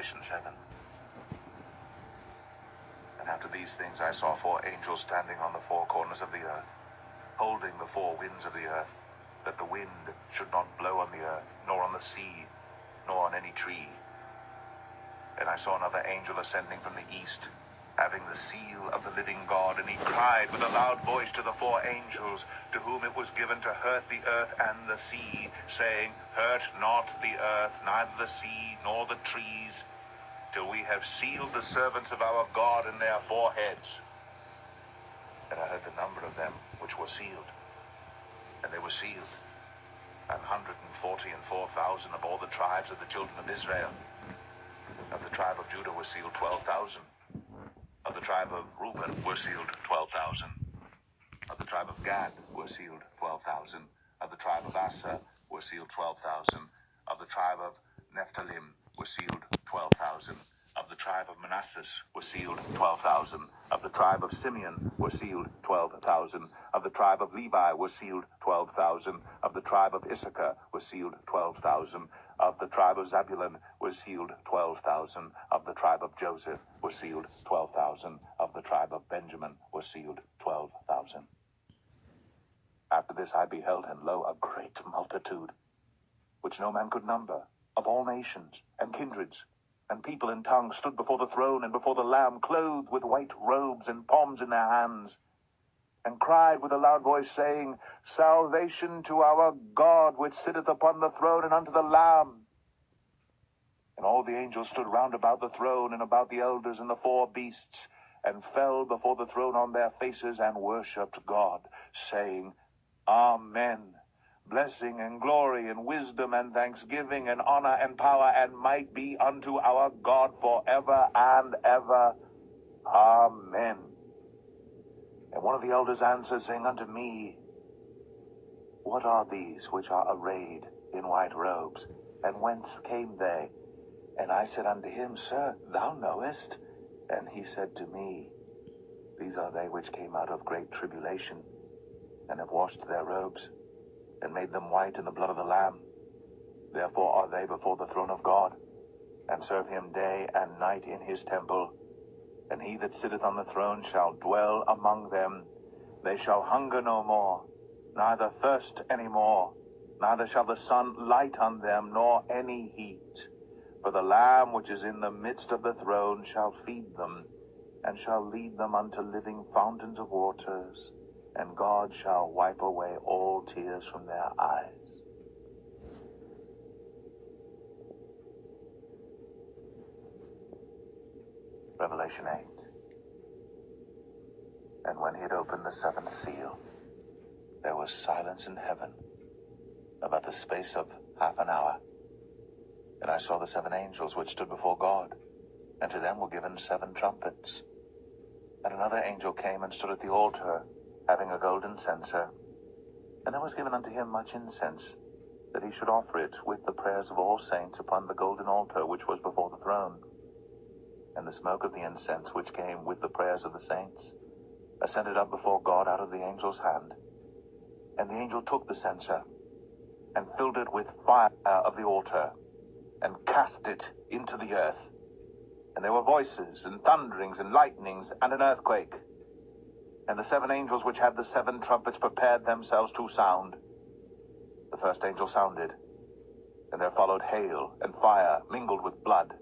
Revelation 7. And after these things I saw 4 angels standing on the 4 corners of the earth, holding the 4 winds of the earth, that the wind should not blow on the earth, nor on the sea, nor on any tree. And I saw another angel ascending from the east, having the seal of the living God, and he cried with a loud voice to the 4 angels, to whom it was given to hurt the earth and the sea, saying, Hurt not the earth, neither the sea, nor the trees, till we have sealed the servants of our God in their foreheads. And I heard the number of them which were sealed, and they were sealed, 144,000 of all the tribes of the children of Israel. Of the tribe of Judah were sealed 12,000. Of the tribe of Reuben were sealed 12,000. Of the tribe of Gad were sealed 12,000. Of the tribe of Asher were sealed 12,000. Of the tribe of Nephthalim were sealed 12,000. Of the tribe of Manasseh were sealed 12,000. Of the tribe of Simeon were sealed 12,000. Of the tribe of Levi were sealed 12,000. Of the tribe of Issachar were sealed 12,000. Of the tribe of Zabulon were sealed 12,000. Of the tribe of Joseph were sealed 12,000. Of the tribe of Benjamin were sealed 12,000. After this I beheld, and lo, a great multitude, which no man could number, of all nations, and kindreds, and people and tongues, stood before the throne and before the Lamb, clothed with white robes and palms in their hands, and cried with a loud voice, saying, Salvation to our God, which sitteth upon the throne, and unto the Lamb. And all the angels stood round about the throne, and about the elders and the 4 beasts, and fell before the throne on their faces, and worshipped God, saying, Amen. Blessing and glory and wisdom and thanksgiving and honor and power and might be unto our God forever and ever. Amen. And one of the elders answered, saying unto me, What are these which are arrayed in white robes, and whence came they? And I said unto him, Sir, thou knowest. And he said to me, These are they which came out of great tribulation, and have washed their robes, and made them white in the blood of the Lamb. Therefore are they before the throne of God, and serve him day and night in his temple. And he that sitteth on the throne shall dwell among them. They shall hunger no more, neither thirst any more, neither shall the sun light on them, nor any heat. For the Lamb which is in the midst of the throne shall feed them, and shall lead them unto living fountains of waters, and God shall wipe away all tears from their eyes. Revelation 8. And when he had opened the 7th seal, there was silence in heaven about the space of half an hour. And I saw the 7 angels which stood before God, and to them were given 7 trumpets. And another angel came and stood at the altar, having a golden censer. And there was given unto him much incense, that he should offer it with the prayers of all saints upon the golden altar which was before the throne. And the smoke of the incense which came with the prayers of the saints ascended up before God out of the angel's hand. And the angel took the censer, and filled it with fire of the altar, and cast it into the earth. And there were voices, and thunderings, and lightnings, and an earthquake. And the 7 angels which had the 7 trumpets prepared themselves to sound. The first angel sounded, and there followed hail and fire mingled with blood,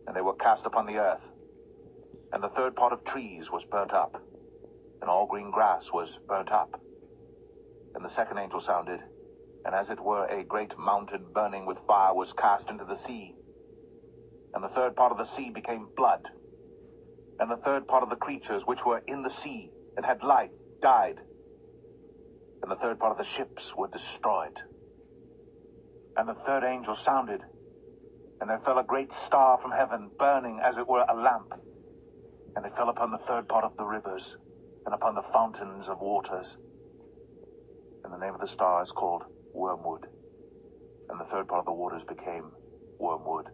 and they were cast upon the earth. And the 3rd part of trees was burnt up, and all green grass was burnt up. And the 2nd angel sounded, and as it were a great mountain burning with fire was cast into the sea. And the 3rd part of the sea became blood, and the 3rd part of the creatures which were in the sea and had life died, and the 3rd part of the ships were destroyed. And the 3rd angel sounded, and there fell a great star from heaven, burning as it were a lamp, and it fell upon the 3rd part of the rivers, and upon the fountains of waters. And the name of the star is called Wormwood, and the 3rd part of the waters became wormwood.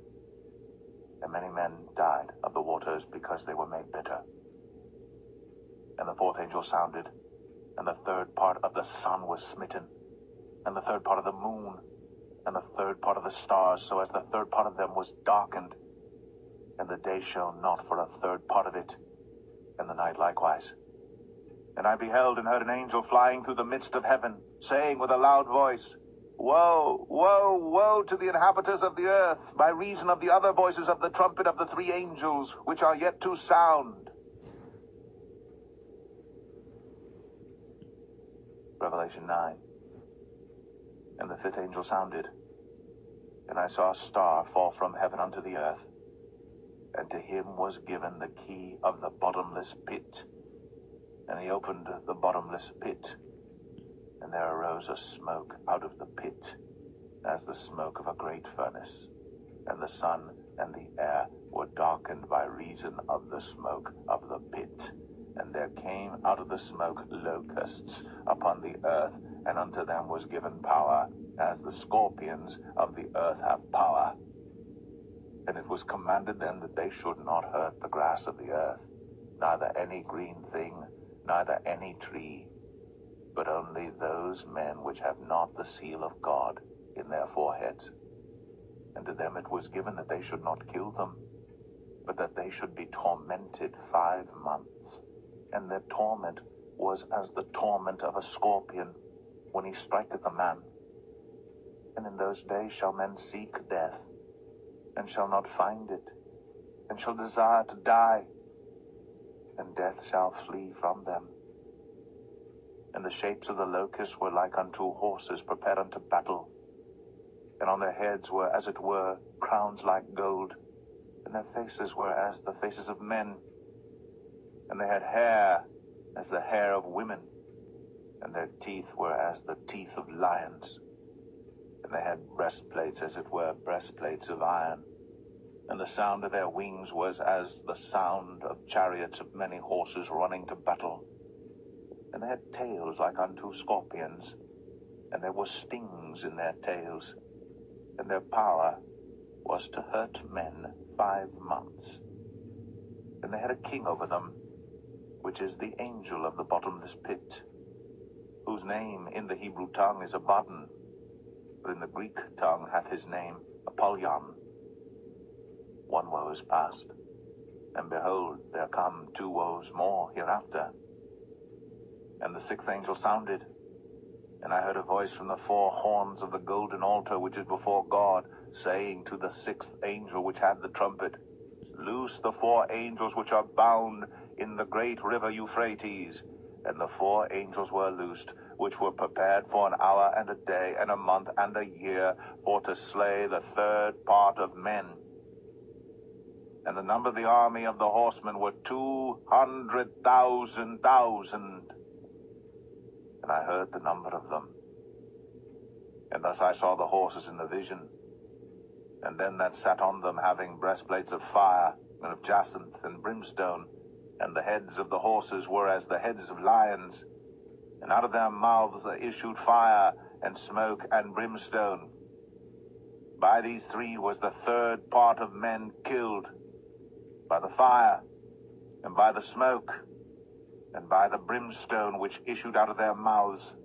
And many men died of the waters, because they were made bitter. And the 4th angel sounded, and the 3rd part of the sun was smitten, and the 3rd part of the moon, and the 3rd part of the stars, so as the 3rd part of them was darkened, and the day shone not for a third part of it, and the night likewise. And I beheld and heard an angel flying through the midst of heaven, saying with a loud voice, Woe, woe, woe to the inhabitants of the earth, by reason of the other voices of the trumpet of the three angels, which are yet to sound. Revelation 9. And the fifth angel sounded, and I saw a star fall from heaven unto the earth, and to him was given the key of the bottomless pit. And he opened the bottomless pit, and there arose a smoke out of the pit, as the smoke of a great furnace. And the sun and the air were darkened by reason of the smoke of the pit. And there came out of the smoke locusts upon the earth, and unto them was given power, as the scorpions of the earth have power. And it was commanded them that they should not hurt the grass of the earth, neither any green thing, neither any tree, but only those men which have not the seal of God in their foreheads. And to them it was given that they should not kill them, but that they should be tormented 5 months. And their torment was as the torment of a scorpion when he striketh a man. And in those days shall men seek death, and shall not find it, and shall desire to die, and death shall flee from them. And the shapes of the locusts were like unto horses prepared unto battle, and on their heads were, as it were, crowns like gold, and their faces were as the faces of men, and they had hair as the hair of women, and their teeth were as the teeth of lions, and they had breastplates as it were breastplates of iron, and the sound of their wings was as the sound of chariots of many horses running to battle. And they had tails like unto scorpions, and there were stings in their tails, and their power was to hurt men 5 months. And they had a king over them, which is the angel of the bottomless pit, whose name in the Hebrew tongue is Abaddon, but in the Greek tongue hath his name Apollyon. 1 woe is past, and behold, there come 2 woes more hereafter. And the 6th angel sounded, and I heard a voice from the 4 horns of the golden altar which is before God, saying to the 6th angel which had the trumpet, Loose the 4 angels which are bound in the great river Euphrates. And the 4 angels were loosed, which were prepared for an hour and a day and a month and a year, for to slay the 3rd part of men. And the number of the army of the horsemen were 200,000,000. And I heard the number of them. And thus I saw the horses in the vision, and them that sat on them having breastplates of fire, and of jacinth and brimstone, and the heads of the horses were as the heads of lions, and out of their mouths there issued fire, and smoke, and brimstone. By these 3 was the 3rd part of men killed, by the fire, and by the smoke, and by the brimstone which issued out of their mouths.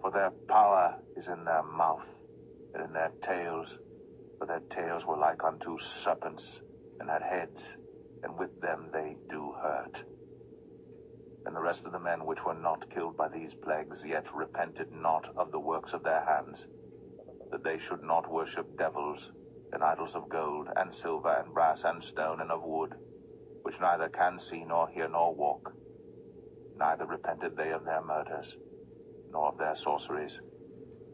For their power is in their mouth, and in their tails, for their tails were like unto serpents, and had heads, and with them they do hurt. And the rest of the men which were not killed by these plagues yet repented not of the works of their hands, that they should not worship devils, and idols of gold, and silver, and brass, and stone, and of wood, which neither can see, nor hear, nor walk. Neither repented they of their murders, nor of their sorceries,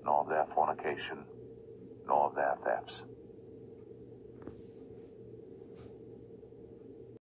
nor of their fornication, nor of their thefts.